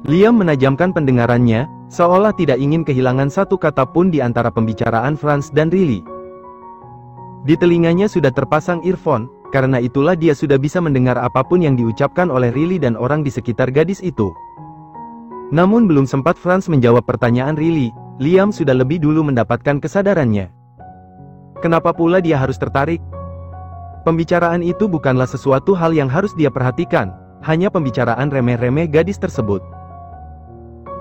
Liam menajamkan pendengarannya, seolah tidak ingin kehilangan satu kata pun di antara pembicaraan Franz dan Riley. Di telinganya sudah terpasang earphone, karena itulah dia sudah bisa mendengar apapun yang diucapkan oleh Riley dan orang di sekitar gadis itu. Namun belum sempat Franz menjawab pertanyaan Riley, Liam sudah lebih dulu mendapatkan kesadarannya. Kenapa pula dia harus tertarik? Pembicaraan itu bukanlah sesuatu hal yang harus dia perhatikan, hanya pembicaraan remeh-remeh gadis tersebut.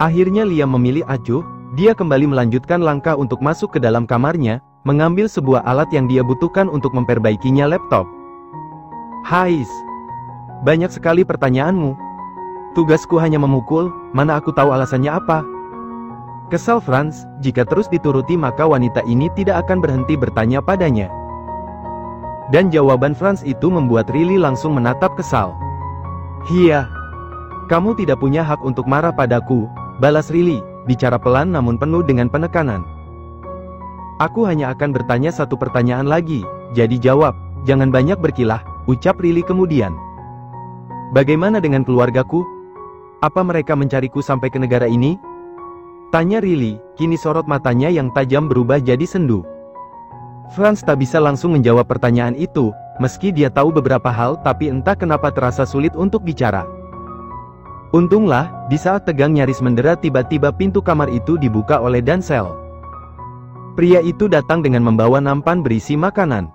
Akhirnya Liam memilih acuh, dia kembali melanjutkan langkah untuk masuk ke dalam kamarnya, mengambil sebuah alat yang dia butuhkan untuk memperbaikinya laptop. Hais, banyak sekali pertanyaanmu. Tugasku hanya memukul, mana aku tahu alasannya apa. Kesal Franz, jika terus dituruti maka wanita ini tidak akan berhenti bertanya padanya. Dan jawaban Franz itu membuat Riley langsung menatap kesal. Iya, kamu tidak punya hak untuk marah padaku, balas Riley, bicara pelan namun penuh dengan penekanan. Aku hanya akan bertanya satu pertanyaan lagi, jadi jawab, jangan banyak berkilah, ucap Riley kemudian. Bagaimana dengan keluargaku? Apa mereka mencariku sampai ke negara ini? Tanya Riley, kini sorot matanya yang tajam berubah jadi sendu. Franz tak bisa langsung menjawab pertanyaan itu, meski dia tahu beberapa hal tapi entah kenapa terasa sulit untuk bicara. Untunglah, di saat tegang nyaris mendera tiba-tiba pintu kamar itu dibuka oleh Denzel. Pria itu datang dengan membawa nampan berisi makanan.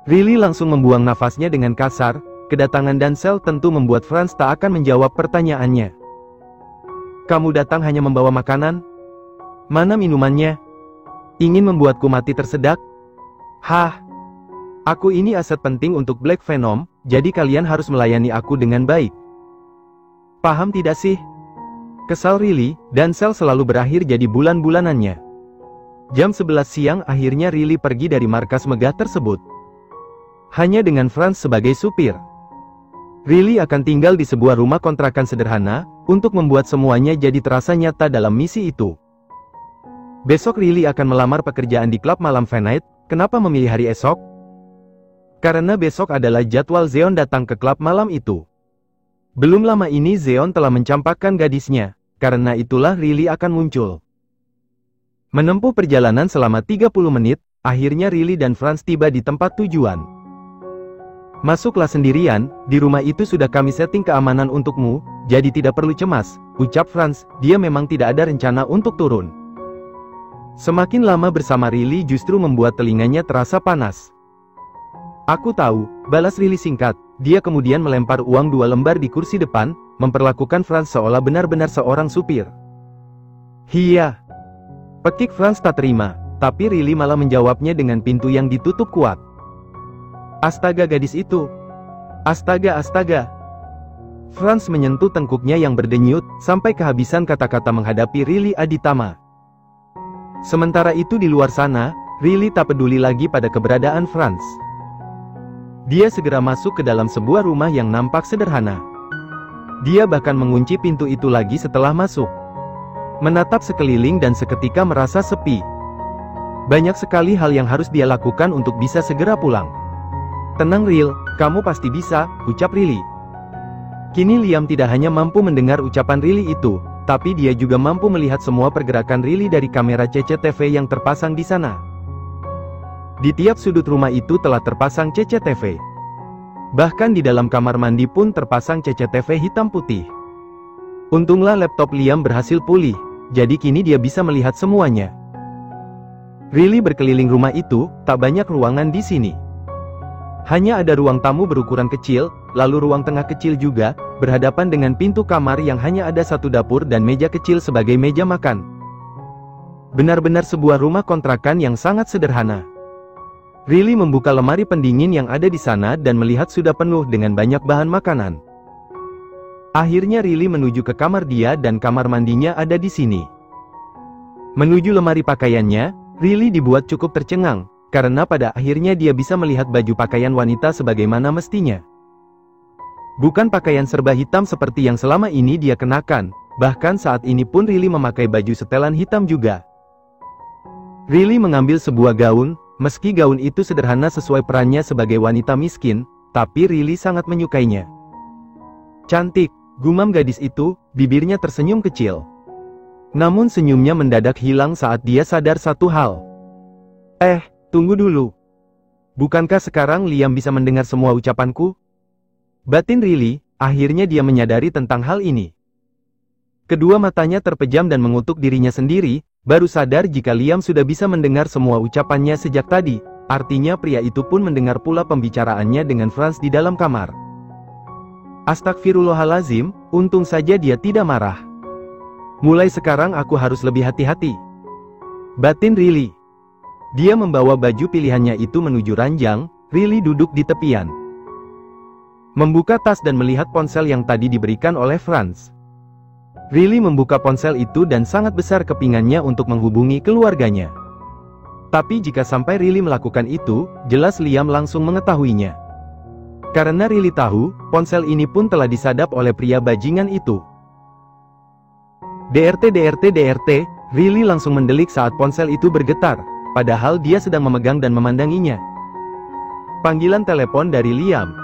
Riley langsung membuang nafasnya dengan kasar, kedatangan Denzel tentu membuat Franz tak akan menjawab pertanyaannya. Kamu datang hanya membawa makanan? Mana minumannya? Ingin membuatku mati tersedak? Hah? Aku ini aset penting untuk Black Venom, jadi kalian harus melayani aku dengan baik. Paham tidak sih? Kesal Riley, Denzel selalu berakhir jadi bulan-bulanannya. Jam 11 siang akhirnya Riley pergi dari markas megah tersebut. Hanya dengan Franz sebagai supir. Riley akan tinggal di sebuah rumah kontrakan sederhana, untuk membuat semuanya jadi terasa nyata dalam misi itu. Besok Riley akan melamar pekerjaan di klub malam Venite. Kenapa memilih hari esok? Karena besok adalah jadwal Zeon datang ke klub malam itu. Belum lama ini Zeon telah mencampakkan gadisnya, karena itulah Riley akan muncul. Menempuh perjalanan selama 30 menit, akhirnya Riley dan Franz tiba di tempat tujuan. Masuklah sendirian, di rumah itu sudah kami setting keamanan untukmu, jadi tidak perlu cemas, ucap Franz, dia memang tidak ada rencana untuk turun. Semakin lama bersama Riley justru membuat telinganya terasa panas. Aku tahu, balas Riley singkat, dia kemudian melempar uang 2 lembar di kursi depan, memperlakukan Franz seolah benar-benar seorang supir. Hiya. Pekik Franz tak terima, tapi Riley malah menjawabnya dengan pintu yang ditutup kuat. Astaga gadis itu. Astaga astaga. Franz menyentuh tengkuknya yang berdenyut, sampai kehabisan kata-kata menghadapi Riley Aditama. Sementara itu di luar sana, Riley tak peduli lagi pada keberadaan Franz. Dia segera masuk ke dalam sebuah rumah yang nampak sederhana. Dia bahkan mengunci pintu itu lagi setelah masuk. Menatap sekeliling dan seketika merasa sepi. Banyak sekali hal yang harus dia lakukan untuk bisa segera pulang. Tenang Ril, kamu pasti bisa, ucap Riley. Kini Liam tidak hanya mampu mendengar ucapan Riley itu, tapi dia juga mampu melihat semua pergerakan Riley dari kamera CCTV yang terpasang di sana. Di tiap sudut rumah itu telah terpasang CCTV. Bahkan di dalam kamar mandi pun terpasang CCTV hitam putih. Untunglah laptop Liam berhasil pulih, jadi kini dia bisa melihat semuanya. Riley berkeliling rumah itu, tak banyak ruangan di sini. Hanya ada ruang tamu berukuran kecil, lalu ruang tengah kecil juga, berhadapan dengan pintu kamar yang hanya ada satu dapur dan meja kecil sebagai meja makan. Benar-benar sebuah rumah kontrakan yang sangat sederhana. Riley membuka lemari pendingin yang ada di sana dan melihat sudah penuh dengan banyak bahan makanan. Akhirnya Riley menuju ke kamar dia dan kamar mandinya ada di sini. Menuju lemari pakaiannya, Riley dibuat cukup tercengang, karena pada akhirnya dia bisa melihat baju pakaian wanita sebagaimana mestinya. Bukan pakaian serba hitam seperti yang selama ini dia kenakan, bahkan saat ini pun Riley memakai baju setelan hitam juga. Riley mengambil sebuah gaun, meski gaun itu sederhana sesuai perannya sebagai wanita miskin, tapi Riley sangat menyukainya. Cantik, Gumam gadis itu, bibirnya tersenyum kecil. Namun senyumnya mendadak hilang saat dia sadar satu hal. Tunggu dulu. Bukankah sekarang Liam bisa mendengar semua ucapanku? Batin Riley, akhirnya dia menyadari tentang hal ini. Kedua matanya terpejam dan mengutuk dirinya sendiri, baru sadar jika Liam sudah bisa mendengar semua ucapannya sejak tadi, artinya pria itu pun mendengar pula pembicaraannya dengan Franz di dalam kamar. Astagfirullahalazim, untung saja dia tidak marah. Mulai sekarang aku harus lebih hati-hati. Batin Riley. Dia membawa baju pilihannya itu menuju ranjang, Riley duduk di tepian. Membuka tas dan melihat ponsel yang tadi diberikan oleh Franz. Riley membuka ponsel itu dan sangat besar kepingannya untuk menghubungi keluarganya. Tapi jika sampai Riley melakukan itu, jelas Liam langsung mengetahuinya. Karena Riley tahu, ponsel ini pun telah disadap oleh pria bajingan itu. DRT, Riley langsung mendelik saat ponsel itu bergetar, padahal dia sedang memegang dan memandanginya. Panggilan telepon dari Liam.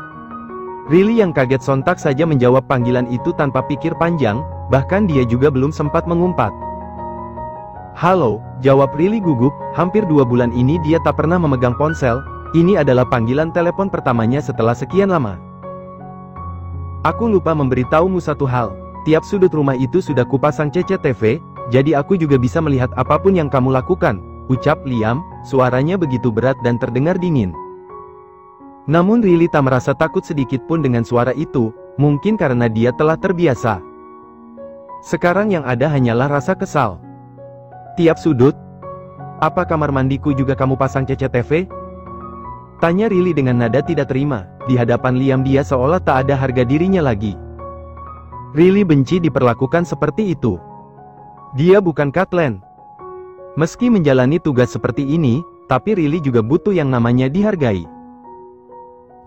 Riley yang kaget sontak saja menjawab panggilan itu tanpa pikir panjang, bahkan dia juga belum sempat mengumpat. Halo, jawab Riley gugup, hampir 2 bulan ini dia tak pernah memegang ponsel, ini adalah panggilan telepon pertamanya setelah sekian lama. Aku lupa memberitahumu satu hal, tiap sudut rumah itu sudah kupasang CCTV, jadi aku juga bisa melihat apapun yang kamu lakukan, ucap Liam, suaranya begitu berat dan terdengar dingin. Namun Riley tak merasa takut sedikit pun dengan suara itu, mungkin karena dia telah terbiasa. Sekarang yang ada hanyalah rasa kesal. Tiap sudut? Apa kamar mandiku juga kamu pasang CCTV? Tanya Riley dengan nada tidak terima, di hadapan Liam dia seolah tak ada harga dirinya lagi. Riley benci diperlakukan seperti itu. Dia bukan Catelyn. Meski menjalani tugas seperti ini, tapi Riley juga butuh yang namanya dihargai.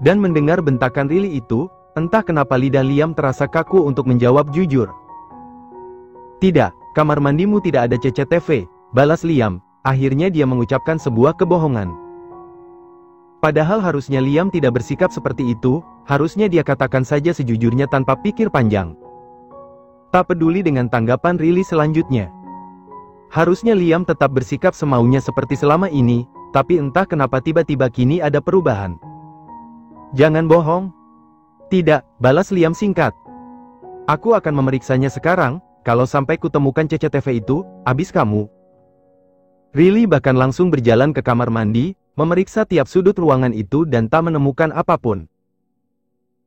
Dan mendengar bentakan Riley itu, entah kenapa lidah Liam terasa kaku untuk menjawab jujur. Tidak, kamar mandimu tidak ada CCTV, balas Liam, akhirnya dia mengucapkan sebuah kebohongan. Padahal harusnya Liam tidak bersikap seperti itu, harusnya dia katakan saja sejujurnya tanpa pikir panjang. Tak peduli dengan tanggapan Riley selanjutnya. Harusnya Liam tetap bersikap semaunya seperti selama ini, tapi entah kenapa tiba-tiba kini ada perubahan. Jangan bohong. Tidak, balas Liam singkat. Aku akan memeriksanya sekarang, kalau sampai kutemukan CCTV itu, habis kamu. Riley bahkan langsung berjalan ke kamar mandi, memeriksa tiap sudut ruangan itu dan tak menemukan apapun.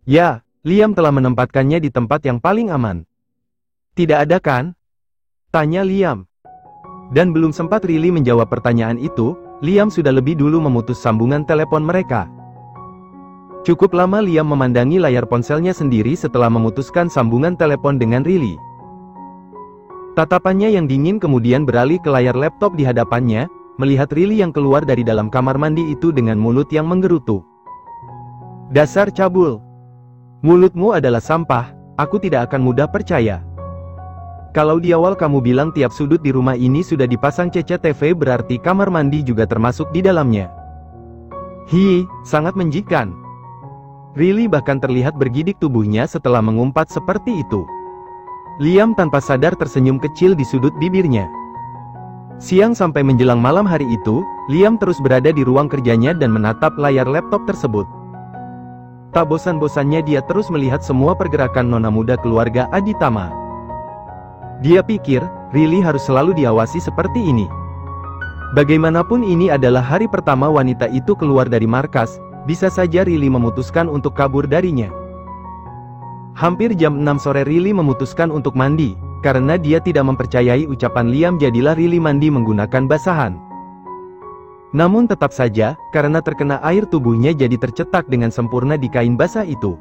Ya, Liam telah menempatkannya di tempat yang paling aman. Tidak ada kan? Tanya Liam. Dan belum sempat Riley menjawab pertanyaan itu, Liam sudah lebih dulu memutus sambungan telepon mereka. Cukup lama Liam memandangi layar ponselnya sendiri setelah memutuskan sambungan telepon dengan Riley. Tatapannya yang dingin kemudian beralih ke layar laptop di hadapannya, melihat Riley yang keluar dari dalam kamar mandi itu dengan mulut yang menggerutu. Dasar cabul. Mulutmu adalah sampah, aku tidak akan mudah percaya. Kalau di awal kamu bilang tiap sudut di rumah ini sudah dipasang CCTV berarti kamar mandi juga termasuk di dalamnya. Sangat menjijikan. Riley bahkan terlihat bergidik tubuhnya setelah mengumpat seperti itu. Liam tanpa sadar tersenyum kecil di sudut bibirnya. Siang sampai menjelang malam hari itu, Liam terus berada di ruang kerjanya dan menatap layar laptop tersebut. Tak bosan-bosannya dia terus melihat semua pergerakan nona muda keluarga Aditama. Dia pikir, Riley harus selalu diawasi seperti ini. Bagaimanapun ini adalah hari pertama wanita itu keluar dari markas, bisa saja Riley memutuskan untuk kabur darinya. Hampir jam 6 sore Riley memutuskan untuk mandi, karena dia tidak mempercayai ucapan Liam jadilah Riley mandi menggunakan basahan. Namun tetap saja, karena terkena air tubuhnya jadi tercetak dengan sempurna di kain basah itu.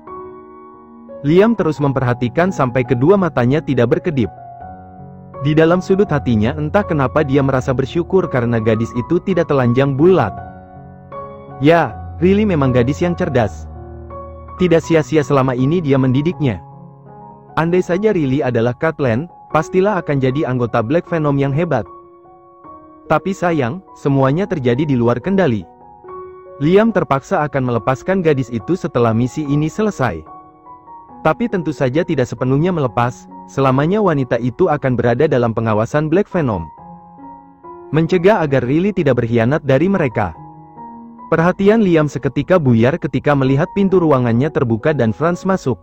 Liam terus memperhatikan sampai kedua matanya tidak berkedip. Di dalam sudut hatinya entah kenapa dia merasa bersyukur karena gadis itu tidak telanjang bulat. Ya, Riley memang gadis yang cerdas. Tidak sia-sia selama ini dia mendidiknya. Andai saja Riley adalah Catelyn, pastilah akan jadi anggota Black Venom yang hebat. Tapi sayang, semuanya terjadi di luar kendali. Liam terpaksa akan melepaskan gadis itu setelah misi ini selesai. Tapi tentu saja tidak sepenuhnya melepas, selamanya wanita itu akan berada dalam pengawasan Black Venom. Mencegah agar Riley tidak berkhianat dari mereka. Perhatian Liam seketika buyar ketika melihat pintu ruangannya terbuka dan Franz masuk.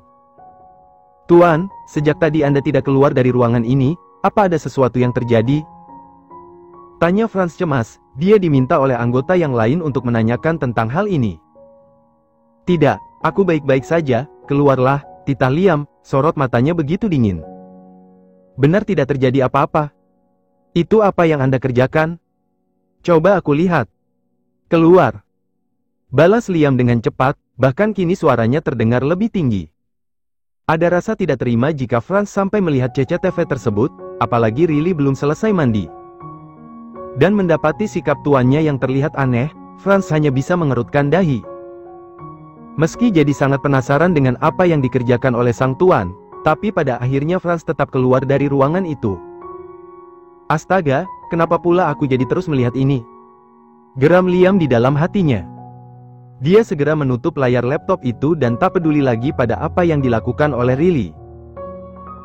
"Tuan, sejak tadi Anda tidak keluar dari ruangan ini, apa ada sesuatu yang terjadi?" tanya Franz cemas. Dia diminta oleh anggota yang lain untuk menanyakan tentang hal ini. "Tidak, aku baik-baik saja, keluarlah," titah Liam, sorot matanya begitu dingin. "Benar tidak terjadi apa-apa? Itu apa yang Anda kerjakan? Coba aku lihat." "Keluar," balas Liam dengan cepat, bahkan kini suaranya terdengar lebih tinggi. Ada rasa tidak terima jika Franz sampai melihat CCTV tersebut, apalagi Riley belum selesai mandi. Dan mendapati sikap tuannya yang terlihat aneh, Franz hanya bisa mengerutkan dahi. Meski jadi sangat penasaran dengan apa yang dikerjakan oleh sang tuan, tapi pada akhirnya Franz tetap keluar dari ruangan itu. "Astaga, kenapa pula aku jadi terus melihat ini?" geram Liam di dalam hatinya. Dia segera menutup layar laptop itu dan tak peduli lagi pada apa yang dilakukan oleh Riley.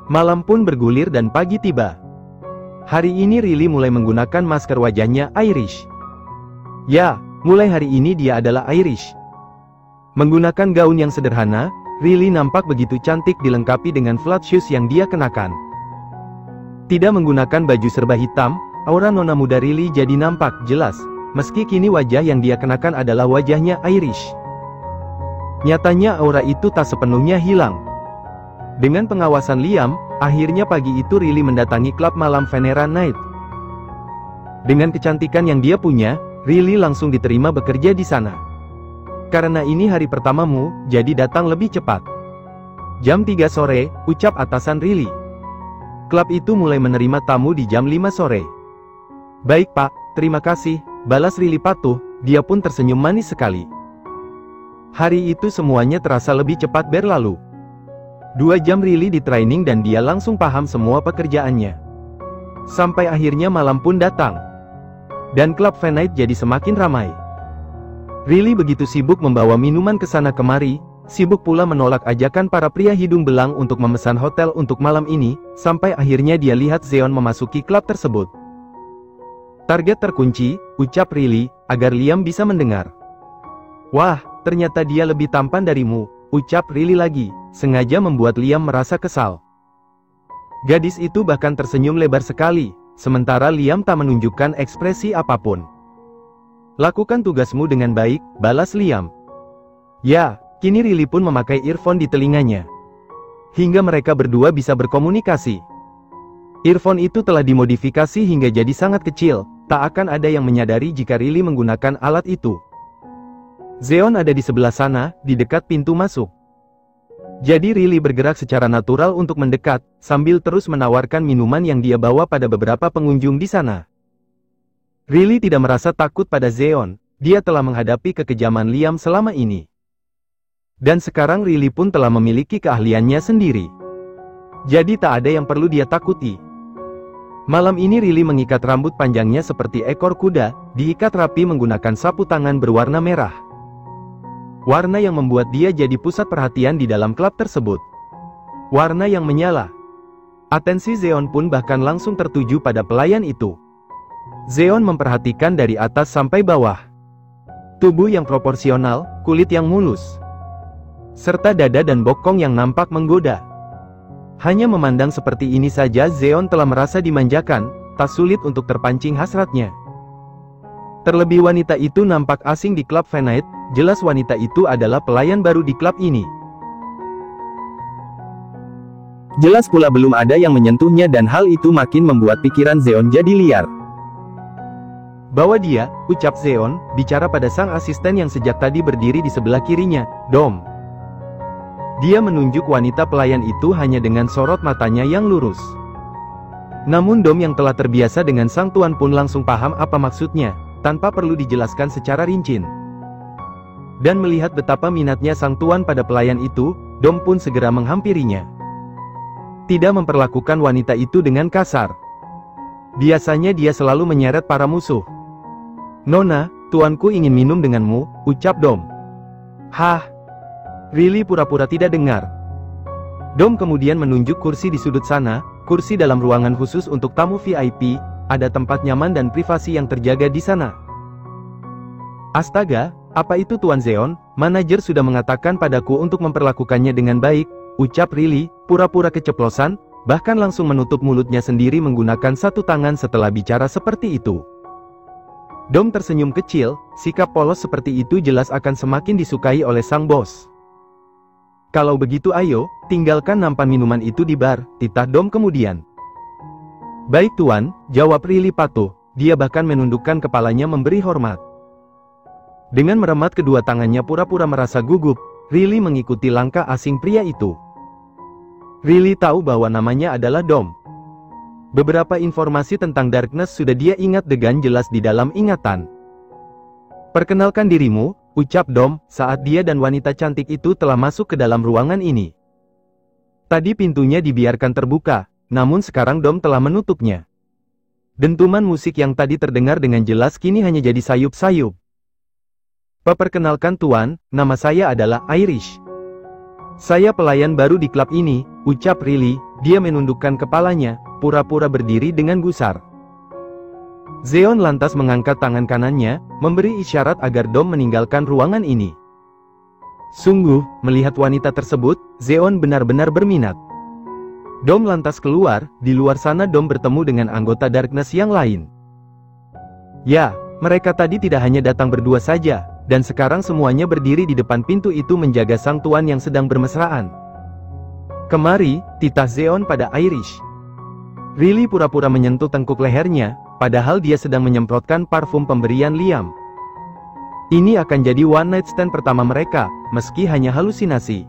Malam pun bergulir dan pagi tiba. Hari ini Riley mulai menggunakan masker wajahnya Irish. Ya, mulai hari ini dia adalah Irish. Menggunakan gaun yang sederhana, Riley nampak begitu cantik dilengkapi dengan flat shoes yang dia kenakan. Tidak menggunakan baju serba hitam, aura nona muda Riley jadi nampak jelas, meski kini wajah yang dia kenakan adalah wajahnya Irish. Nyatanya aura itu tak sepenuhnya hilang. Dengan pengawasan Liam, akhirnya pagi itu Riley mendatangi klub malam Venera Night. Dengan kecantikan yang dia punya, Riley langsung diterima bekerja di sana. "Karena ini hari pertamamu, jadi datang lebih cepat." Jam 3 sore, ucap atasan Riley. Klub itu mulai menerima tamu di jam 5 sore. "Baik Pak, terima kasih," balas Riley patuh, dia pun tersenyum manis sekali. Hari itu semuanya terasa lebih cepat berlalu. 2 jam Riley di training dan dia langsung paham semua pekerjaannya. Sampai akhirnya malam pun datang. Dan klub Fan Night jadi semakin ramai. Riley begitu sibuk membawa minuman ke sana kemari, sibuk pula menolak ajakan para pria hidung belang untuk memesan hotel untuk malam ini, sampai akhirnya dia lihat Zeon memasuki klub tersebut. "Target terkunci," ucap Riley, agar Liam bisa mendengar. "Wah, ternyata dia lebih tampan darimu," ucap Riley lagi, sengaja membuat Liam merasa kesal. Gadis itu bahkan tersenyum lebar sekali, sementara Liam tak menunjukkan ekspresi apapun. "Lakukan tugasmu dengan baik," balas Liam. Ya, kini Riley pun memakai earphone di telinganya. Hingga mereka berdua bisa berkomunikasi. Earphone itu telah dimodifikasi hingga jadi sangat kecil, tak akan ada yang menyadari jika Riley menggunakan alat itu. Zeon ada di sebelah sana, di dekat pintu masuk. Jadi Riley bergerak secara natural untuk mendekat, sambil terus menawarkan minuman yang dia bawa pada beberapa pengunjung di sana. Riley tidak merasa takut pada Zeon, dia telah menghadapi kekejaman Liam selama ini. Dan sekarang Riley pun telah memiliki keahliannya sendiri. Jadi tak ada yang perlu dia takuti. Malam ini Riley mengikat rambut panjangnya seperti ekor kuda, diikat rapi menggunakan sapu tangan berwarna merah. Warna yang membuat dia jadi pusat perhatian di dalam klub tersebut. Warna yang menyala. Atensi Zeon pun bahkan langsung tertuju pada pelayan itu. Zeon memperhatikan dari atas sampai bawah. Tubuh yang proporsional, kulit yang mulus, serta dada dan bokong yang nampak menggoda. Hanya memandang seperti ini saja Zeon telah merasa dimanjakan, tak sulit untuk terpancing hasratnya. Terlebih wanita itu nampak asing di klub Fan Night, jelas wanita itu adalah pelayan baru di klub ini. Jelas pula belum ada yang menyentuhnya dan hal itu makin membuat pikiran Zeon jadi liar. "Bawa dia," ucap Zeon, bicara pada sang asisten yang sejak tadi berdiri di sebelah kirinya, Dom. Dia menunjuk wanita pelayan itu hanya dengan sorot matanya yang lurus. Namun Dom yang telah terbiasa dengan sang tuan pun langsung paham apa maksudnya, tanpa perlu dijelaskan secara rinci. Dan melihat betapa minatnya sang tuan pada pelayan itu, Dom pun segera menghampirinya. Tidak memperlakukan wanita itu dengan kasar. Biasanya dia selalu menyeret para musuh. "Nona, tuanku ingin minum denganmu," ucap Dom. "Hah?" Riley pura-pura tidak dengar. Dom kemudian menunjuk kursi di sudut sana, kursi dalam ruangan khusus untuk tamu VIP, ada tempat nyaman dan privasi yang terjaga di sana. Astaga, apa itu Tuan Zeon? Manajer sudah mengatakan padaku untuk memperlakukannya dengan baik, ucap Riley, pura-pura keceplosan, bahkan langsung menutup mulutnya sendiri menggunakan satu tangan setelah bicara seperti itu. Dom tersenyum kecil, sikap polos seperti itu jelas akan semakin disukai oleh sang bos. Kalau begitu ayo, tinggalkan nampan minuman itu di bar, titah Dom kemudian. Baik Tuan, jawab Riley patuh, dia bahkan menundukkan kepalanya memberi hormat. Dengan meremat kedua tangannya pura-pura merasa gugup, Riley mengikuti langkah asing pria itu. Riley tahu bahwa namanya adalah Dom. Beberapa informasi tentang Darkness sudah dia ingat dengan jelas di dalam ingatan. Perkenalkan dirimu, ucap Dom, saat dia dan wanita cantik itu telah masuk ke dalam ruangan ini. Tadi pintunya dibiarkan terbuka, namun sekarang Dom telah menutupnya. Dentuman musik yang tadi terdengar dengan jelas kini hanya jadi sayup-sayup. Perkenalkan Tuan, nama saya adalah Irish. Saya pelayan baru di klub ini, ucap Riley, dia menundukkan kepalanya, pura-pura berdiri dengan gusar. Zeon lantas mengangkat tangan kanannya, memberi isyarat agar Dom meninggalkan ruangan ini. Sungguh, melihat wanita tersebut, Zeon benar-benar berminat. Dom lantas keluar, di luar sana Dom bertemu dengan anggota Darkness yang lain. Ya, mereka tadi tidak hanya datang berdua saja, dan sekarang semuanya berdiri di depan pintu itu menjaga sang tuan yang sedang bermesraan. Kemari, titah Zeon pada Irish. Riley pura-pura menyentuh tengkuk lehernya, padahal dia sedang menyemprotkan parfum pemberian Liam. Ini akan jadi one night stand pertama mereka, meski hanya halusinasi.